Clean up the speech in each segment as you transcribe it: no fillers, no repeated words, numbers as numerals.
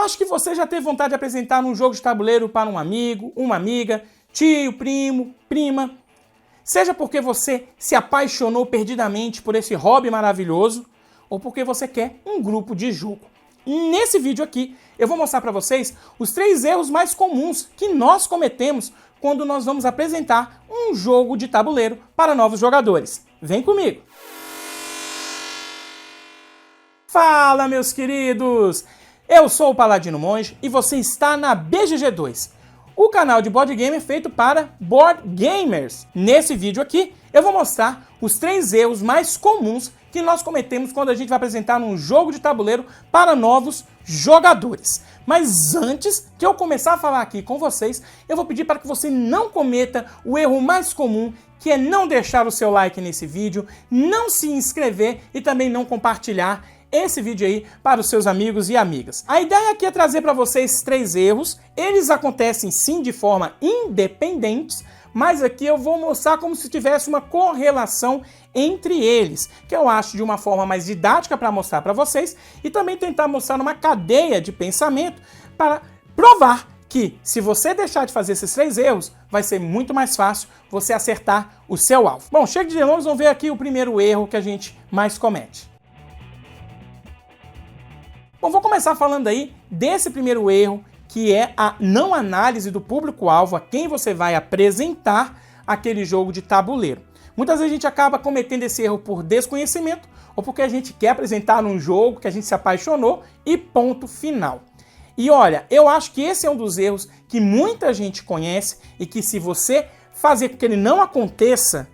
acho que você já teve vontade de apresentar um jogo de tabuleiro para um amigo, uma amiga, tio, primo, prima. Seja porque você se apaixonou perdidamente por esse hobby maravilhoso, ou porque você quer um grupo de jogo. Nesse vídeo aqui, eu vou mostrar para vocês os 3 erros mais comuns que nós cometemos quando nós vamos apresentar um jogo de tabuleiro para novos jogadores. Vem comigo! Fala, meus queridos! Eu sou o Paladino Monge e você está na BGG2, o canal de board game feito para board gamers. Nesse vídeo aqui, eu vou mostrar os 3 erros mais comuns que nós cometemos quando a gente vai apresentar um jogo de tabuleiro para novos jogadores. Mas antes de eu começar a falar aqui com vocês, eu vou pedir para que você não cometa o erro mais comum, que é não deixar o seu like nesse vídeo, não se inscrever e também não compartilhar esse vídeo aí para os seus amigos e amigas. A ideia aqui é trazer para vocês 3 erros. Eles acontecem sim de forma independente, mas aqui eu vou mostrar como se tivesse uma correlação entre eles, que eu acho de uma forma mais didática para mostrar para vocês e também tentar mostrar uma cadeia de pensamento para provar que se você deixar de fazer esses 3 erros, vai ser muito mais fácil você acertar o seu alvo. Bom, chega de delongas, vamos ver aqui o primeiro erro que a gente mais comete. Bom, vou começar falando aí desse primeiro erro, que é a não análise do público-alvo, a quem você vai apresentar aquele jogo de tabuleiro. Muitas vezes a gente acaba cometendo esse erro por desconhecimento ou porque a gente quer apresentar um jogo que a gente se apaixonou e ponto final. E olha, eu acho que esse é um dos erros que muita gente conhece e que se você fazer com que ele não aconteça,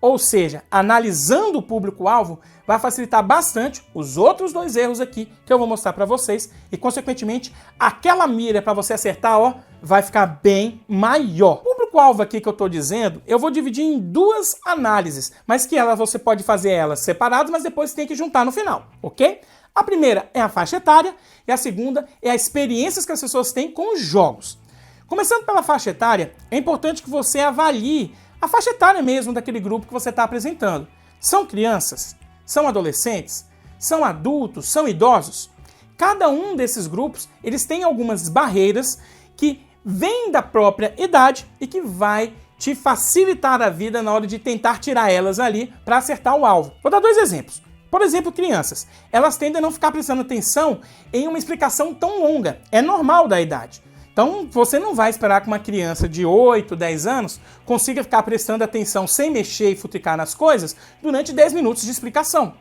ou seja, analisando o público-alvo, vai facilitar bastante os outros 2 erros aqui que eu vou mostrar para vocês e, consequentemente, aquela mira para você acertar, ó, vai ficar bem maior. O público-alvo aqui que eu estou dizendo, eu vou dividir em 2 análises, mas que você pode fazer elas separadas, mas depois tem que juntar no final, ok? A primeira é a faixa etária e a segunda é as experiências que as pessoas têm com os jogos. Começando pela faixa etária, é importante que você avalie a faixa etária mesmo daquele grupo que você está apresentando. São crianças? São adolescentes? São adultos? São idosos? Cada um desses grupos, eles têm algumas barreiras que vêm da própria idade e que vai te facilitar a vida na hora de tentar tirar elas ali para acertar o alvo. Vou dar 2 exemplos. Por exemplo, crianças. Elas tendem a não ficar prestando atenção em uma explicação tão longa. É normal da idade. Então, você não vai esperar que uma criança de 8, 10 anos consiga ficar prestando atenção sem mexer e futricar nas coisas durante 10 minutos de explicação.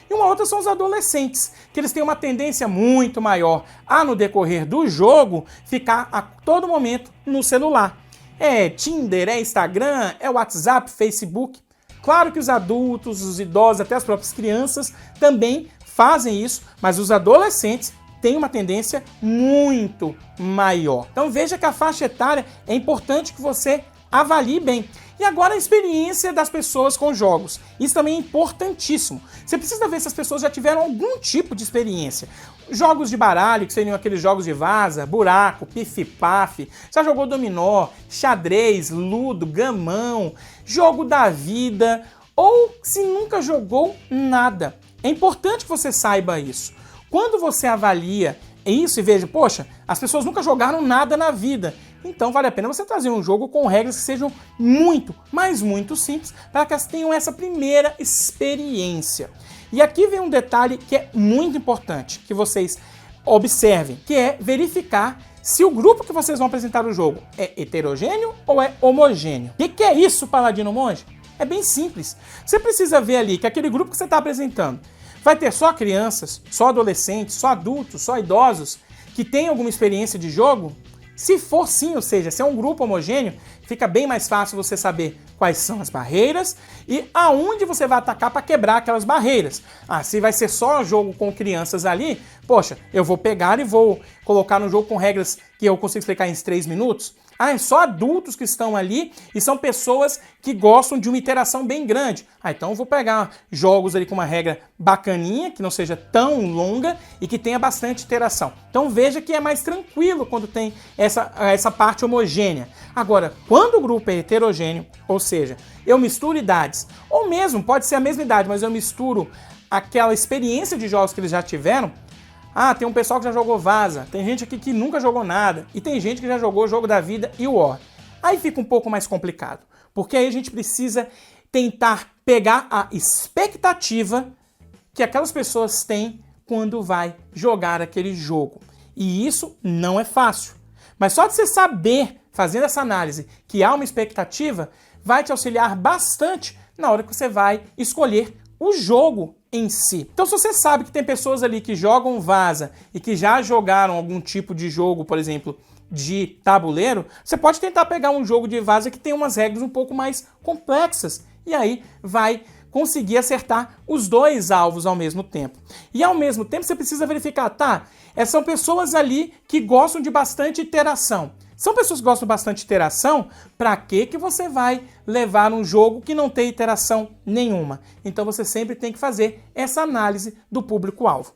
E uma outra são os adolescentes, que eles têm uma tendência muito maior a, no decorrer do jogo, ficar a todo momento no celular. É Tinder, é Instagram, é WhatsApp, Facebook. Claro que os adultos, os idosos, até as próprias crianças também fazem isso, mas os adolescentes tem uma tendência muito maior. Então veja que a faixa etária é importante que você avalie bem. E agora a experiência das pessoas com jogos. Isso também é importantíssimo. Você precisa ver se as pessoas já tiveram algum tipo de experiência. Jogos de baralho, que seriam aqueles jogos de vaza, buraco, pif-paf, já jogou dominó, xadrez, ludo, gamão, jogo da vida, ou se nunca jogou nada. É importante que você saiba isso. Quando você avalia isso e veja, poxa, as pessoas nunca jogaram nada na vida, então vale a pena você trazer um jogo com regras que sejam muito, mas muito simples, para que elas tenham essa primeira experiência. E aqui vem um detalhe que é muito importante, que vocês observem, que é verificar se o grupo que vocês vão apresentar o jogo é heterogêneo ou é homogêneo. O que é isso, Paladino Monge? É bem simples. Você precisa ver ali que aquele grupo que você está apresentando vai ter só crianças, só adolescentes, só adultos, só idosos que têm alguma experiência de jogo? Se for sim, ou seja, se é um grupo homogêneo, fica bem mais fácil você saber quais são as barreiras e aonde você vai atacar para quebrar aquelas barreiras. Ah, se vai ser só jogo com crianças ali, poxa, eu vou pegar e vou colocar no jogo com regras que eu consigo explicar em 3 minutos. Ah, é só adultos que estão ali e são pessoas que gostam de uma interação bem grande. Ah, então eu vou pegar jogos ali com uma regra bacaninha, que não seja tão longa e que tenha bastante interação. Então veja que é mais tranquilo quando tem essa parte homogênea. Agora, quando o grupo é heterogêneo, ou seja, eu misturo idades, ou mesmo pode ser a mesma idade, mas eu misturo aquela experiência de jogos que eles já tiveram, Ah, tem um pessoal que já jogou Vaza, tem gente aqui que nunca jogou nada, e tem gente que já jogou o Jogo da Vida e o War. Aí fica um pouco mais complicado, porque aí a gente precisa tentar pegar a expectativa que aquelas pessoas têm quando vai jogar aquele jogo. E isso não é fácil. Mas só de você saber, fazendo essa análise, que há uma expectativa, vai te auxiliar bastante na hora que você vai escolher o jogo em si. Então, se você sabe que tem pessoas ali que jogam Vaza e que já jogaram algum tipo de jogo, por exemplo, de tabuleiro, você pode tentar pegar um jogo de Vaza que tem umas regras um pouco mais complexas e aí vai conseguir acertar os dois alvos ao mesmo tempo. E ao mesmo tempo você precisa verificar, tá, são pessoas ali que gostam de bastante interação. São pessoas que gostam bastante de interação, para que você vai levar um jogo que não tem interação nenhuma? Então você sempre tem que fazer essa análise do público-alvo.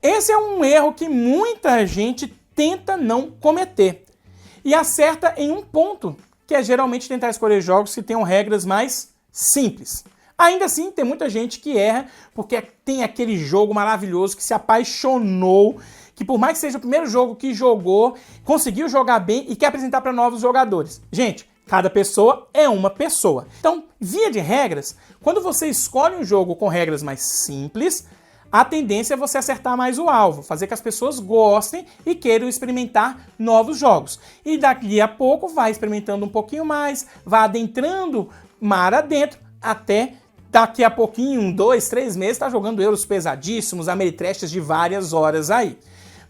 Esse é um erro que muita gente tenta não cometer e acerta em um ponto, que é geralmente tentar escolher jogos que tenham regras mais simples. Ainda assim, tem muita gente que erra porque tem aquele jogo maravilhoso que se apaixonou, que por mais que seja o primeiro jogo que jogou, conseguiu jogar bem e quer apresentar para novos jogadores. Gente, cada pessoa é uma pessoa. Então, via de regras, quando você escolhe um jogo com regras mais simples, a tendência é você acertar mais o alvo, fazer que as pessoas gostem e queiram experimentar novos jogos. E daqui a pouco vai experimentando um pouquinho mais, vai adentrando mar adentro, até daqui a pouquinho, 2, 3 meses, tá jogando euros pesadíssimos, ameritrashes de várias horas aí.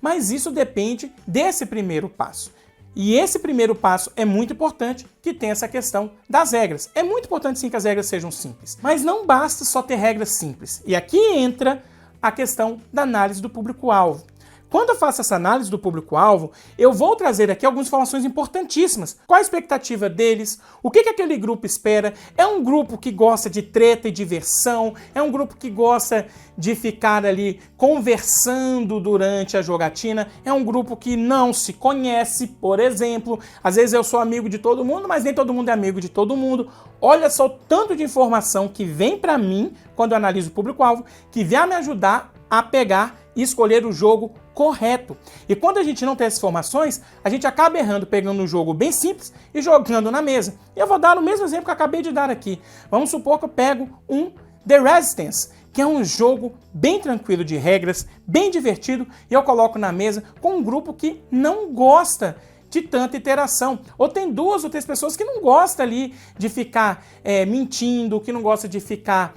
Mas isso depende desse primeiro passo. E esse primeiro passo é muito importante, que tem essa questão das regras. É muito importante sim que as regras sejam simples. Mas não basta só ter regras simples. E aqui entra a questão da análise do público-alvo. Quando eu faço essa análise do público-alvo, eu vou trazer aqui algumas informações importantíssimas. Qual a expectativa deles? O que aquele grupo espera? É um grupo que gosta de treta e diversão? É um grupo que gosta de ficar ali conversando durante a jogatina? É um grupo que não se conhece, por exemplo? Às vezes eu sou amigo de todo mundo, mas nem todo mundo é amigo de todo mundo. Olha só o tanto de informação que vem para mim quando eu analiso o público-alvo, que vai me ajudar a pegar e escolher o jogo correto. E quando a gente não tem essas informações, a gente acaba errando, pegando um jogo bem simples e jogando na mesa. E eu vou dar o mesmo exemplo que eu acabei de dar aqui. Vamos supor que eu pego um The Resistance, que é um jogo bem tranquilo de regras, bem divertido, e eu coloco na mesa com um grupo que não gosta de tanta interação. Ou tem 2 ou 3 pessoas que não gostam ali de ficar mentindo, que não gostam de ficar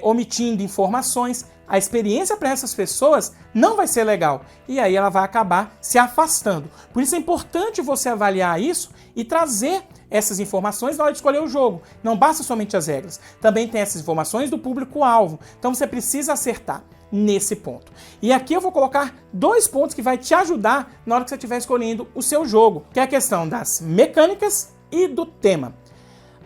omitindo informações. A experiência para essas pessoas não vai ser legal e aí ela vai acabar se afastando. Por isso é importante você avaliar isso e trazer essas informações na hora de escolher o jogo. Não basta somente as regras, também tem essas informações do público-alvo. Então você precisa acertar nesse ponto. E aqui eu vou colocar 2 pontos que vai te ajudar na hora que você estiver escolhendo o seu jogo, que é a questão das mecânicas e do tema.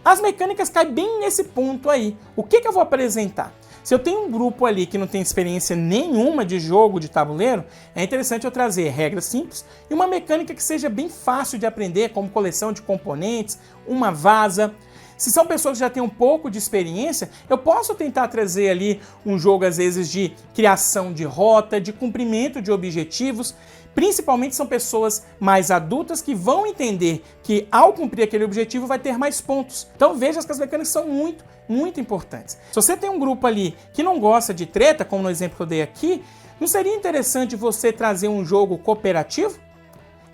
As mecânicas caem bem nesse ponto aí. O que eu vou apresentar? Se eu tenho um grupo ali que não tem experiência nenhuma de jogo de tabuleiro, é interessante eu trazer regras simples e uma mecânica que seja bem fácil de aprender, como coleção de componentes, uma vaza. Se são pessoas que já têm um pouco de experiência, eu posso tentar trazer ali um jogo, às vezes, de criação de rota, de cumprimento de objetivos. Principalmente são pessoas mais adultas que vão entender que ao cumprir aquele objetivo vai ter mais pontos. Então veja que as mecânicas são muito importantes. Se você tem um grupo ali que não gosta de treta, como no exemplo que eu dei aqui, não seria interessante você trazer um jogo cooperativo?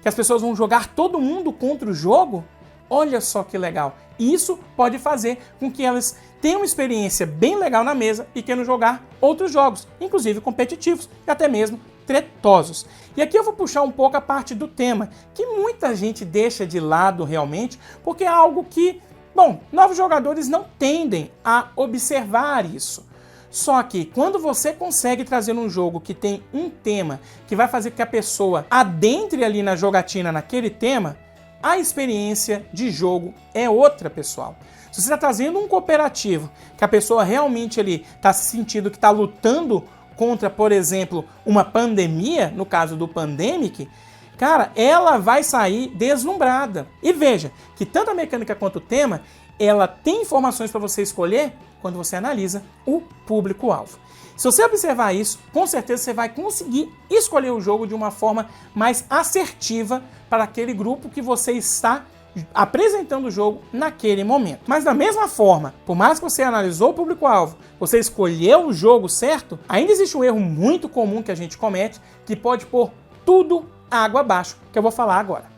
Que as pessoas vão jogar todo mundo contra o jogo? Olha só que legal. Isso pode fazer com que elas tenham uma experiência bem legal na mesa e queiram jogar outros jogos, inclusive competitivos e até mesmo tretosos. E aqui eu vou puxar um pouco a parte do tema, que muita gente deixa de lado realmente, porque é algo que, bom, novos jogadores não tendem a observar isso. Só que quando você consegue trazer um jogo que tem um tema que vai fazer com que a pessoa adentre ali na jogatina naquele tema, a experiência de jogo é outra, pessoal. Se você está trazendo um cooperativo, que a pessoa realmente ali está se sentindo que está lutando contra, por exemplo, uma pandemia, no caso do Pandemic, cara, ela vai sair deslumbrada. E veja que tanto a mecânica quanto o tema, ela tem informações para você escolher quando você analisa o público-alvo. Se você observar isso, com certeza você vai conseguir escolher o jogo de uma forma mais assertiva para aquele grupo que você está apresentando o jogo naquele momento. Mas da mesma forma, por mais que você analisou o público-alvo, você escolheu o jogo certo, ainda existe um erro muito comum que a gente comete, que pode pôr tudo água abaixo, que eu vou falar agora.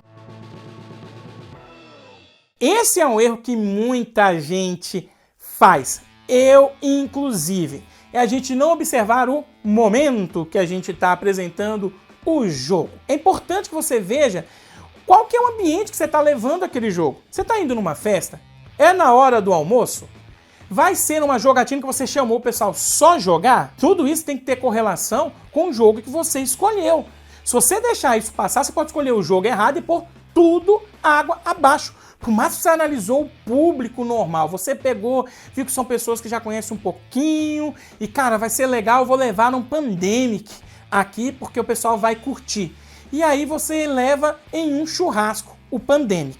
Esse é um erro que muita gente faz, eu inclusive. É a gente não observar o momento que a gente está apresentando o jogo. É importante que você veja qual que é o ambiente que você está levando aquele jogo. Você está indo numa festa? É na hora do almoço? Vai ser uma jogatina que você chamou o pessoal só jogar? Tudo isso tem que ter correlação com o jogo que você escolheu. Se você deixar isso passar, você pode escolher o jogo errado e pôr tudo água abaixo. Por mais que você analisou o público normal, você pegou, viu que são pessoas que já conhecem um pouquinho, e cara, vai ser legal, eu vou levar num Pandemic aqui, porque o pessoal vai curtir. E aí você leva em um churrasco o Pandemic.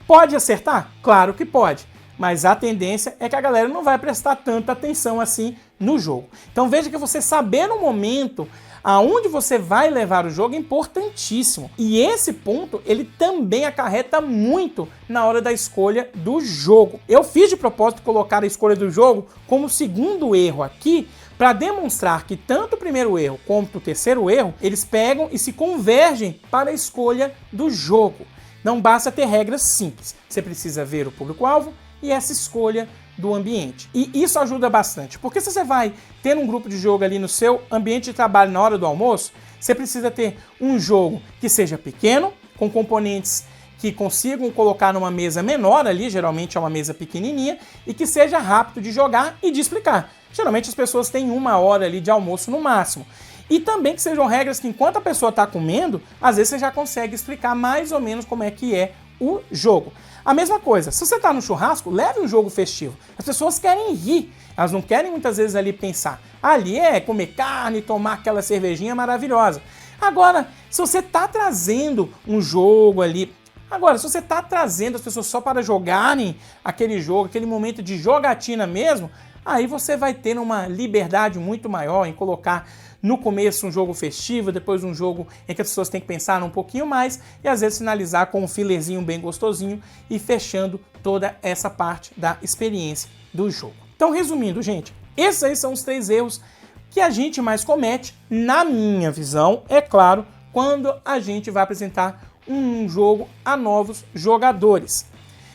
Pode acertar? Claro que pode. Mas a tendência é que a galera não vai prestar tanta atenção assim no jogo. Então veja que você saber no momento aonde você vai levar o jogo é importantíssimo. E esse ponto, ele também acarreta muito na hora da escolha do jogo. Eu fiz de propósito colocar a escolha do jogo como segundo erro aqui, para demonstrar que tanto o primeiro erro quanto o terceiro erro, eles pegam e se convergem para a escolha do jogo. Não basta ter regras simples. Você precisa ver o público-alvo e essa escolha do ambiente. E isso ajuda bastante, porque se você vai ter um grupo de jogo ali no seu ambiente de trabalho na hora do almoço, você precisa ter um jogo que seja pequeno, com componentes que consigam colocar numa mesa menor ali, geralmente é uma mesa pequenininha, e que seja rápido de jogar e de explicar. Geralmente as pessoas têm 1 hora ali de almoço no máximo. E também que sejam regras que enquanto a pessoa está comendo, às vezes você já consegue explicar mais ou menos como é que é o jogo. A mesma coisa, se você está no churrasco, leve um jogo festivo. As pessoas querem rir, elas não querem muitas vezes ali pensar. Ali é comer carne, tomar aquela cervejinha maravilhosa. Agora, se você está trazendo um jogo ali, se você está trazendo as pessoas só para jogarem aquele jogo, aquele momento de jogatina mesmo, aí você vai ter uma liberdade muito maior em colocar no começo um jogo festivo, depois um jogo em que as pessoas têm que pensar um pouquinho mais e às vezes finalizar com um filezinho bem gostosinho e fechando toda essa parte da experiência do jogo. Então, resumindo, gente, esses aí são os 3 erros que a gente mais comete, na minha visão, é claro, quando a gente vai apresentar um jogo a novos jogadores.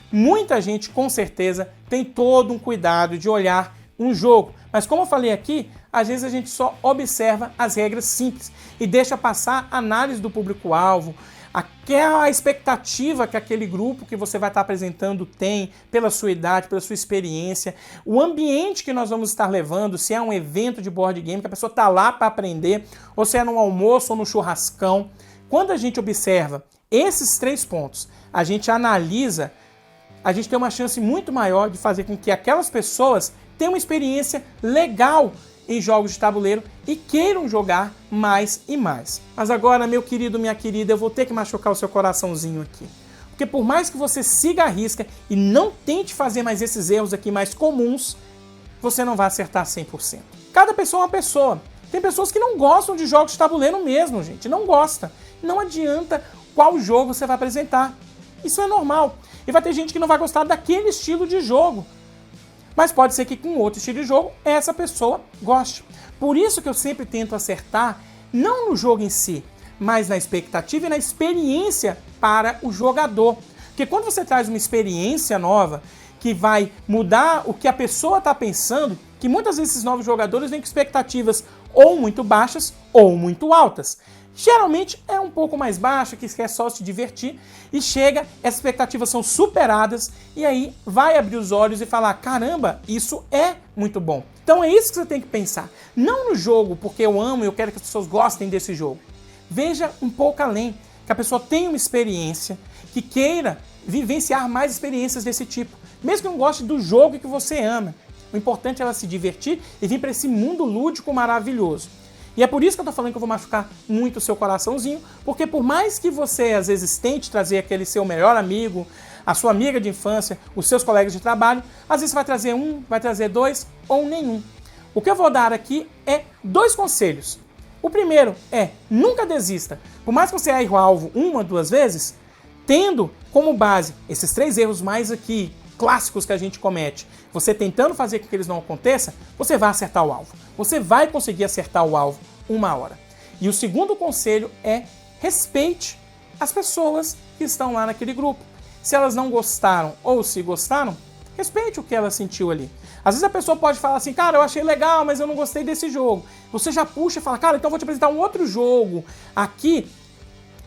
Muita gente, com certeza, tem todo um cuidado de olhar um jogo, mas como eu falei aqui, às vezes a gente só observa as regras simples e deixa passar a análise do público-alvo, aquela expectativa que aquele grupo que você vai estar apresentando tem pela sua idade, pela sua experiência, o ambiente que nós vamos estar levando, se é um evento de board game que a pessoa está lá para aprender, ou se é num almoço ou no churrascão. Quando a gente observa esses 3 pontos, a gente analisa, a gente tem uma chance muito maior de fazer com que aquelas pessoas tenham uma experiência legal em jogos de tabuleiro e queiram jogar mais e mais. Mas agora, meu querido, minha querida, eu vou ter que machucar o seu coraçãozinho aqui. Porque por mais que você siga a risca e não tente fazer mais esses erros aqui mais comuns, você não vai acertar 100%. Cada pessoa é uma pessoa. Tem pessoas que não gostam de jogos de tabuleiro mesmo, gente. Não gosta. Não adianta qual jogo você vai apresentar. Isso é normal. E vai ter gente que não vai gostar daquele estilo de jogo. Mas pode ser que com outro estilo de jogo, essa pessoa goste. Por isso que eu sempre tento acertar, não no jogo em si, mas na expectativa e na experiência para o jogador. Porque quando você traz uma experiência nova, que vai mudar o que a pessoa está pensando, que muitas vezes esses novos jogadores vêm com expectativas ou muito baixas ou muito altas. Geralmente é um pouco mais baixa, que quer só se divertir, e chega, essas expectativas são superadas, e aí vai abrir os olhos e falar, caramba, isso é muito bom. Então é isso que você tem que pensar. Não no jogo, porque eu amo e eu quero que as pessoas gostem desse jogo. Veja um pouco além, que a pessoa tenha uma experiência, que queira vivenciar mais experiências desse tipo, mesmo que não goste do jogo que você ama. O importante é ela se divertir e vir para esse mundo lúdico maravilhoso. E é por isso que eu tô falando que eu vou machucar muito o seu coraçãozinho, porque por mais que você às vezes tente trazer aquele seu melhor amigo, a sua amiga de infância, os seus colegas de trabalho, às vezes vai trazer um, vai trazer 2 ou nenhum. O que eu vou dar aqui é 2 conselhos. O primeiro é, nunca desista. Por mais que você erre o alvo 1 ou 2 vezes, tendo como base esses 3 erros mais aqui clássicos que a gente comete, você tentando fazer com que eles não aconteçam, você vai acertar o alvo. Você vai conseguir acertar o alvo uma hora. E o segundo conselho é respeite as pessoas que estão lá naquele grupo. Se elas não gostaram ou se gostaram, respeite o que ela sentiu ali. Às vezes a pessoa pode falar assim, cara, eu achei legal, mas eu não gostei desse jogo. Você já puxa e fala, cara, então eu vou te apresentar um outro jogo aqui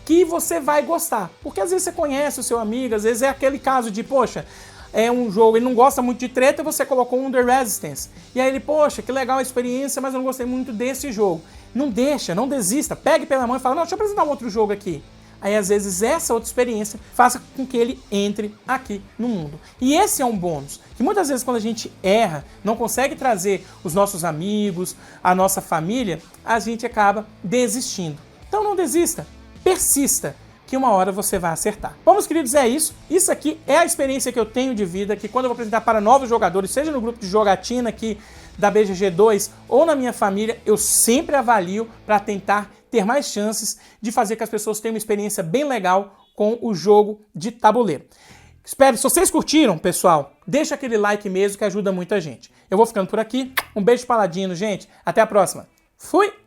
que você vai gostar. Porque às vezes você conhece o seu amigo, às vezes é aquele caso de, poxa, é um jogo, ele não gosta muito de treta, você colocou um The Resistance. E aí ele, poxa, que legal a experiência, mas eu não gostei muito desse jogo. Não deixa, não desista, pegue pela mão e fala, não, deixa eu apresentar um outro jogo aqui. Aí às vezes essa outra experiência faça com que ele entre aqui no mundo. E esse é um bônus, que muitas vezes quando a gente erra, não consegue trazer os nossos amigos, a nossa família, a gente acaba desistindo. Então não desista, persista, que uma hora você vai acertar. Bom, meus queridos, é isso. Isso aqui é a experiência que eu tenho de vida, que quando eu vou apresentar para novos jogadores, seja no grupo de jogatina aqui da BGG2 ou na minha família, eu sempre avalio para tentar ter mais chances de fazer que as pessoas tenham uma experiência bem legal com o jogo de tabuleiro. Espero, se vocês curtiram, pessoal, deixa aquele like mesmo que ajuda muita gente. Eu vou ficando por aqui. Um beijo paladino, gente. Até a próxima. Fui!